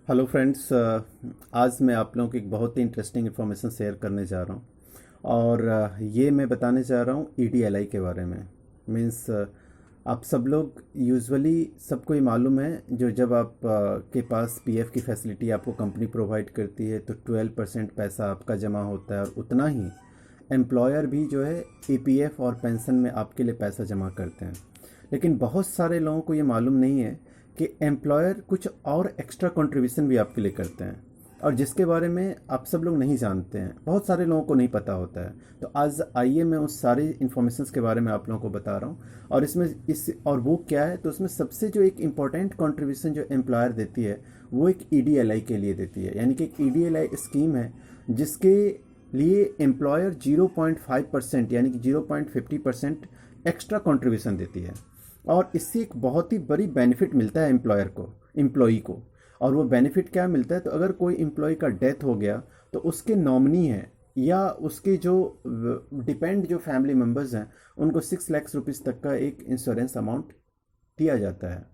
Hello friends, आज मैं आप लोगों को एक बहुत ही इंटरेस्टिंग इन्फॉर्मेशन शेयर करने जा रहा हूँ। और ये मैं बताने जा रहा हूँ ईडीएलआई के बारे में। मीन्स आप सब लोग यूजुअली सबको ये मालूम है, जो जब आप के पास पीएफ की फैसिलिटी आपको कंपनी प्रोवाइड करती है तो 12% पैसा आपका जमा होता है, और उतना ही एम्प्लॉयर भी जो है ईपीएफ और पेंशन में आपके लिए पैसा जमा करते हैं। लेकिन बहुत सारे लोगों को ये मालूम नहीं है कि एम्प्लॉयर कुछ और एक्स्ट्रा कंट्रीब्यूशन भी आपके लिए करते हैं, और जिसके बारे में आप सब लोग नहीं जानते हैं, बहुत सारे लोगों को नहीं पता होता है। तो आज आइए मैं उस सारी इन्फॉर्मेशंस के बारे में आप लोगों को बता रहा हूँ। और इसमें इस और वो क्या है, तो उसमें सबसे जो एक इम्पॉर्टेंट कंट्रीब्यूशन जो एम्प्लॉयर देती है वो एक ईडीएलआई के लिए देती है। यानी कि एक ईडीएलआई स्कीम है जिसके लिए एम्प्लॉयर 0.5% यानी कि 0.50% एक्स्ट्रा कंट्रीब्यूशन देती है। और इससे एक बहुत ही बड़ी बेनिफिट मिलता है एम्प्लॉई को। और वो बेनिफिट क्या मिलता है, तो अगर कोई एम्प्लॉय का डेथ हो गया तो उसके नॉमिनी है या उसके जो डिपेंड जो फैमिली मेम्बर्स हैं उनको 6 लाख रुपीज़ तक का एक इंश्योरेंस अमाउंट दिया जाता है।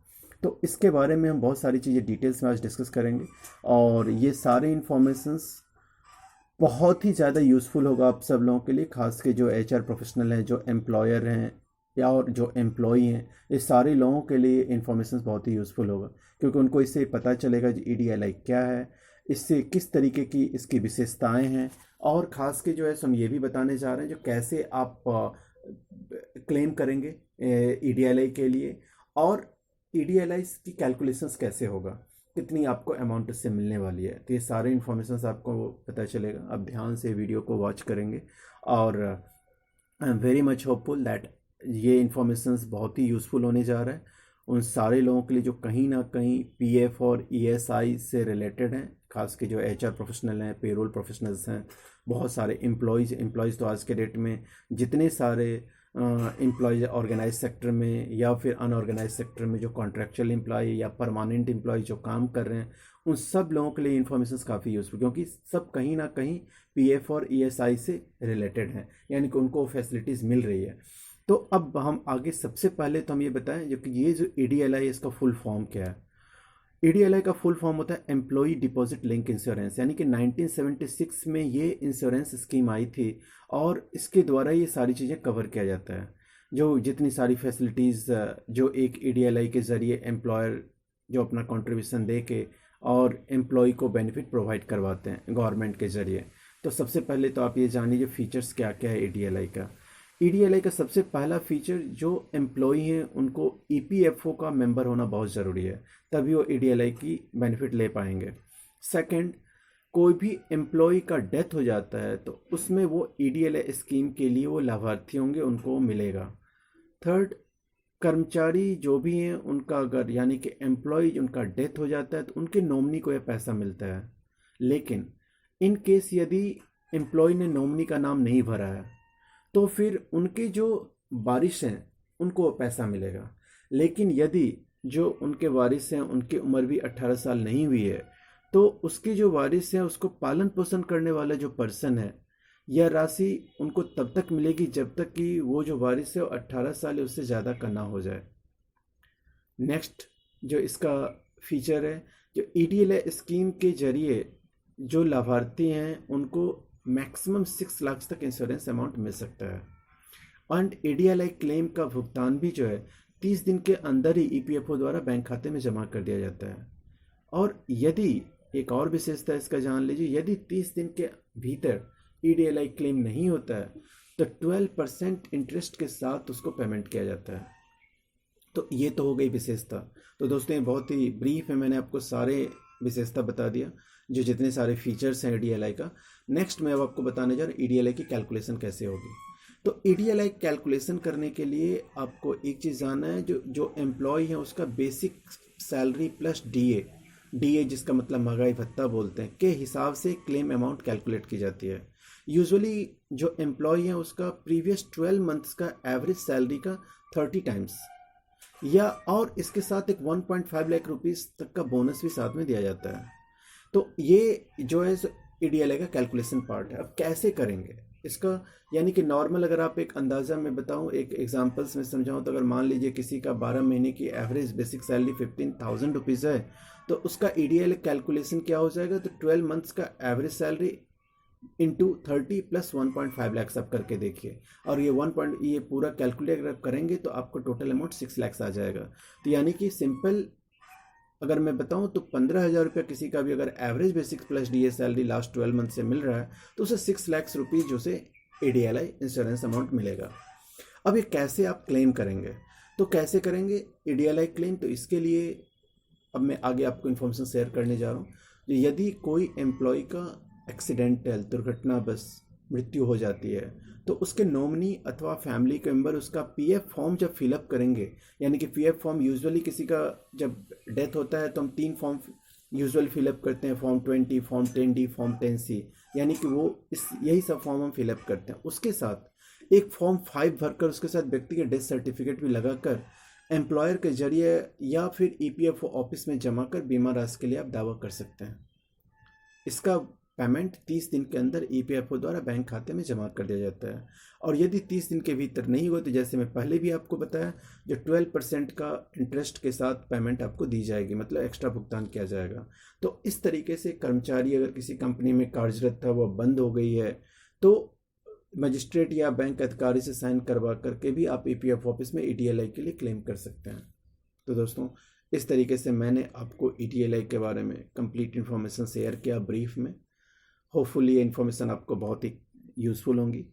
तो इसके बारे में हम बहुत सारी चीज़ें डिटेल्स में आज डिस्कस करेंगे, और ये सारे इन्फॉर्मेशंस बहुत ही ज़्यादा यूज़फुल होगा आप सब लोगों के लिए, खास के जो एचआर प्रोफेशनल हैं, जो एम्प्लॉयर हैं या और जो एम्प्लॉई हैं। ये सारे लोगों के लिए इन्फॉर्मेशन बहुत ही यूज़फुल होगा, क्योंकि उनको इससे पता चलेगा कि ईडीएलआई क्या है, इससे किस तरीके की इसकी विशेषताएं हैं, और ख़ास के जो है हम ये भी बताने जा रहे हैं जो कैसे आप क्लेम करेंगे ईडीएलआई के लिए, और ईडीएलआई की कैलकुलेशंस कैसे होगा, कितनी आपको अमाउंट इससे मिलने वाली है। तो ये सारे इन्फॉर्मेशन आपको पता चलेगा, आप ध्यान से वीडियो को वॉच करेंगे। और I am very much hopeful that ये इन्फॉर्मेशंस बहुत ही यूज़फुल होने जा रहा है उन सारे लोगों के लिए जो कहीं ना कहीं पीएफ और ईएसआई से रिलेटेड हैं, खास के जो एचआर प्रोफेशनल हैं, पेरोल प्रोफेशनल्स हैं, बहुत सारे एम्प्लॉयज़ तो आज के डेट में जितने सारे एम्प्लॉयज़ ऑर्गेनाइज सेक्टर में या फिर अनऑर्गेनाइज सेक्टर में जो कॉन्ट्रैक्चुअल एम्प्लॉय या परमानेंट एम्प्लॉय जो काम कर रहे हैं, उन सब लोगों के लिए इन्फॉर्मेशन काफ़ी यूज़फुल, क्योंकि सब कहीं ना कहीं पीएफ और ईएसआई से रिलेटेड हैं, यानी कि उनको फैसिलिटीज़ मिल रही है। तो अब हम आगे सबसे पहले तो हम ये बताएं जो कि ये जो ईडीएलआई है इसका फुल फॉर्म क्या है। ईडीएलआई का फुल फॉर्म होता है एम्प्लॉई डिपॉजिट लिंक इंश्योरेंस, यानी कि 1976 में ये इंश्योरेंस स्कीम आई थी, और इसके द्वारा ये सारी चीज़ें कवर किया जाता है। जो जितनी सारी फैसिलिटीज़ जो एक ईडीएलआई के ज़रिए एम्प्लॉयर जो अपना कंट्रीब्यूशन दे के और एम्प्लॉय को बेनिफिट प्रोवाइड करवाते हैं गवर्नमेंट के ज़रिए। तो सबसे पहले तो आप ये जानिए फीचर्स क्या क्या है ईडीएलआई का। ईडीएलआई का सबसे पहला फीचर, जो एम्प्लॉई हैं उनको ईपीएफओ का मेंबर होना बहुत ज़रूरी है, तभी वो ईडीएलआई की बेनिफिट ले पाएंगे। सेकंड, कोई भी एम्प्लॉय का डेथ हो जाता है तो उसमें वो ईडीएलआई स्कीम के लिए वो लाभार्थी होंगे, उनको मिलेगा। थर्ड, कर्मचारी जो भी हैं उनका अगर यानी कि एम्प्लॉय उनका डेथ हो जाता है तो उनके नॉमिनी को यह पैसा मिलता है। लेकिन इन केस यदि एम्प्लॉय ने नॉमिनी का नाम नहीं भरा है तो फिर उनके जो वारिस हैं उनको पैसा मिलेगा। लेकिन यदि जो उनके वारिस हैं उनकी उम्र भी 18 साल नहीं हुई है तो उसके जो वारिस हैं उसको पालन पोषण करने वाला जो पर्सन है, यह राशि उनको तब तक मिलेगी जब तक कि वो जो वारिस है वो 18 साल या उससे ज़्यादा का ना हो जाए। नेक्स्ट जो इसका फीचर है, जो ईडीएलआई स्कीम के जरिए जो लाभार्थी हैं उनको मैक्सिमम 6 लाख तक इंश्योरेंस अमाउंट मिल सकता है। एंड ईडीएलआई क्लेम का भुगतान भी जो है 30 दिन के अंदर ही ईपीएफओ द्वारा बैंक खाते में जमा कर दिया जाता है। और यदि एक और विशेषता इसका जान लीजिए, यदि 30 दिन के भीतर ईडीएलआई क्लेम नहीं होता है तो 12% इंटरेस्ट के साथ उसको पेमेंट किया जाता है। तो ये तो हो गई विशेषता। तो दोस्तों ये बहुत ही ब्रीफ है, मैंने आपको सारे विशेषता बता दिया, जो जितने सारे फीचर्स हैं ईडीएलआई का। नेक्स्ट मैं अब आपको बताने जा रहा हूँ ईडीएलआई की कैलकुलेशन कैसे होगी। तो ईडीएलआई कैलकुलेशन करने के लिए आपको एक चीज़ जानना है, जो जो एम्प्लॉय है उसका बेसिक सैलरी प्लस डीए जिसका मतलब महंगाई भत्ता बोलते हैं, के हिसाब से क्लेम अमाउंट कैलकुलेट की जाती है। यूजुअली जो एम्प्लॉय है उसका प्रीवियस 12 मंथ्स का एवरेज सैलरी का 30 टाइम्स, या और इसके साथ एक 1.5 लाख रुपीज़ तक का बोनस भी साथ में दिया जाता है। तो ये जो है ईडीएलआई का कैलकुलेशन पार्ट है। अब कैसे करेंगे इसका, यानी कि नॉर्मल अगर आप एक अंदाज़ा मैं बताऊं, एक एग्जांपल्स में समझाऊं, तो अगर मान लीजिए किसी का 12 महीने की एवरेज बेसिक सैलरी 15,000 रुपीज़ है तो उसका EDLI कैलकुलेशन क्या हो जाएगा, तो 12 मंथ्स का average salary into 30 plus 1.5 lakhs आप करके देखिए, और ये पूरा कैलकुलेट अगर करेंगे तो आपको टोटल अमाउंट 6 लैक्स आ जाएगा। तो यानी कि सिंपल अगर मैं बताऊं तो 15,000 रुपया किसी का भी अगर average basic plus DA salary last 12 month से मिल रहा है तो उसे 6 लैक्स रुपीज़ जो से ADLI इंश्योरेंस अमाउंट मिलेगा। अब ये कैसे आप क्लेम करेंगे, तो कैसे करेंगे ADLI क्लेम, तो इसके लिए अब मैं आगे आपको इन्फॉर्मेशन शेयर करने जा रहा हूँ। तो यदि कोई एम्प्लॉय का एक्सीडेंटल दुर्घटना बस मृत्यु हो जाती है तो उसके नॉमिनी अथवा फैमिली के मेंबर उसका PF फॉर्म जब फिलअप करेंगे, यानी कि PF फॉर्म यूजुअली किसी का जब डेथ होता है तो हम 3 फॉर्म यूजुअली फिलअप करते हैं, form 20, form 10D, form 10C, यानी कि वो यही सब फॉर्म हम फिलअप करते हैं। उसके साथ एक फॉर्म 5 भरकर उसके साथ व्यक्ति के डेथ सर्टिफिकेट भी लगाकर एम्प्लॉयर के जरिए या फिर EPFO ऑफिस में जमा कर बीमा राशि के लिए आप दावा कर सकते हैं। इसका पेमेंट 30 दिन के अंदर EPFO द्वारा बैंक खाते में जमा कर दिया जाता है। और यदि 30 दिन के भीतर नहीं हुआ तो जैसे मैं पहले भी आपको बताया, जो 12% का इंटरेस्ट के साथ पेमेंट आपको दी जाएगी, मतलब एक्स्ट्रा भुगतान किया जाएगा। तो इस तरीके से कर्मचारी अगर किसी कंपनी में कार्यरत था, वह बंद हो गई है, तो मजिस्ट्रेट या बैंक अधिकारी से साइन करवा करके भी आप EPF ऑफिस में EDLI के लिए क्लेम कर सकते हैं। तो दोस्तों, इस तरीके से मैंने आपको EDLI के बारे में कंप्लीट इन्फॉर्मेशन शेयर किया ब्रीफ में। होपफुली ये इन्फॉर्मेशन आपको बहुत ही यूज़फुल होंगी।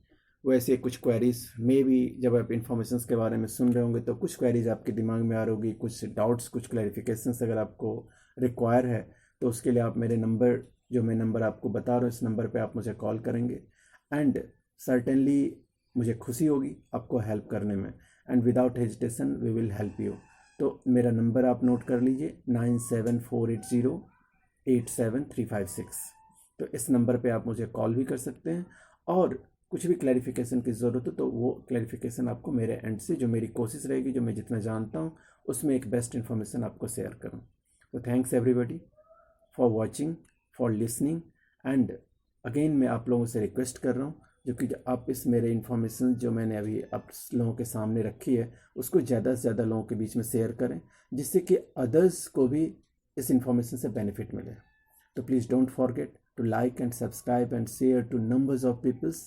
वैसे कुछ क्वेरीज में भी जब आप इन्फॉर्मेशन के बारे में सुन रहे होंगे तो कुछ क्वेरीज आपके दिमाग में आ रही होगी, कुछ डाउट्स, कुछ क्लैरिफिकेशंस अगर आपको रिक्वायर है तो उसके लिए आप मेरे नंबर, जो मैं नंबर आपको बता रहा हूँ, इस नंबर पे आप मुझे कॉल करेंगे एंड सर्टेनली मुझे खुशी होगी आपको हेल्प करने में, and without hesitation we will help you. तो मेरा नंबर आप नोट कर लीजिए 9748087356। तो इस नंबर पे आप मुझे कॉल भी कर सकते हैं, और कुछ भी क्लैरिफिकेशन की ज़रूरत हो तो वो क्लैरिफिकेशन आपको मेरे एंड से, जो मेरी कोशिश रहेगी, जो मैं जितना जानता हूँ उसमें एक बेस्ट इन्फॉर्मेशन आपको शेयर करूँ। तो thanks everybody for watching, for listening, and again मैं आप लोगों से रिक्वेस्ट कर रहा हूँ जो कि आप इस मेरे इन्फॉर्मेशन जो मैंने अभी आप लोगों के सामने रखी है उसको ज़्यादा से ज़्यादा लोगों के बीच में शेयर करें, जिससे कि अदर्स को भी इस इन्फॉर्मेशन से बेनिफिट मिले। तो please don't forget to like and subscribe and share to numbers of peoples